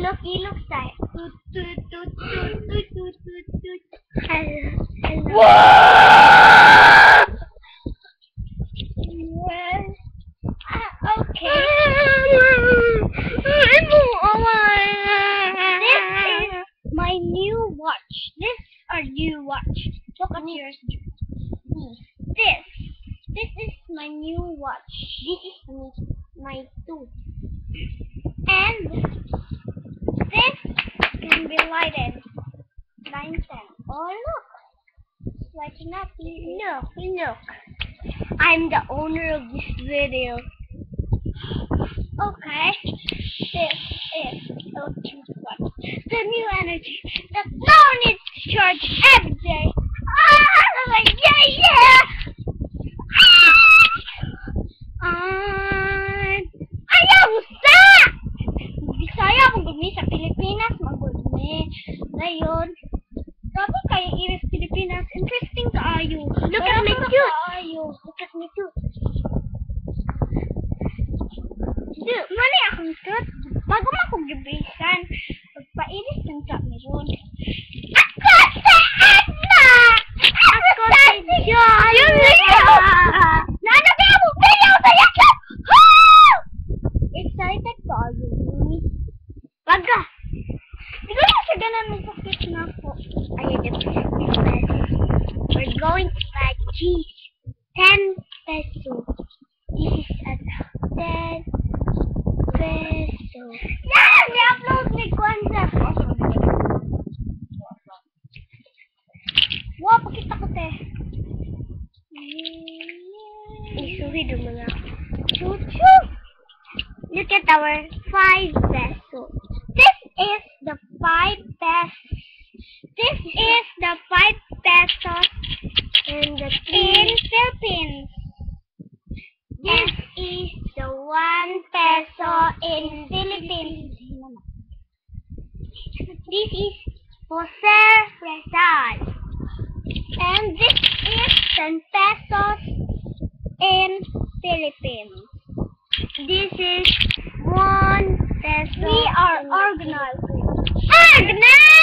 Look, he looks like toot toot toot toot toot toot toot toot. Hello. Wow! Well, okay. This is my new watch. This is our new watch. Look at yours. This is my new watch. This is my tooth. And this can be lighted. 9, 10. Oh look! It's lighting up. Look. I'm the owner of this video. Okay. This is electric watch. The new energy that no one needs to charge every day. Yeah! Ayaw sa! Bisaya mong gumi sa Pilipinas, magulmi. Ngayon, sabi kayo iris Pilipinas, interesting kaayo. Look at me too. Look at me too. Mali akong tooth. Bago mo akong gibisan, pagpairis ng sa meron. Ako sa Anna! Ako sa John! Nana kaya mo video sa YouTube! Excited pa ayun. Baga! Hindi ko lang siya ganun masakit na po. Ayun, we're going to buy cheese. 10 pesos. This is at 10 pesos. Yan! I-upload ni Kwanza. Wow, pakita ko te. Isuhid mo na. Chuchu! Look at our 5 pesos. This is the 5 pesos. This is the 5 pesos in the Philippines. This is the 1 peso in Philippines. This is Jose Rizal. And this is 10 pesos in Philippines. This is 1 peso. We are organized. Organized!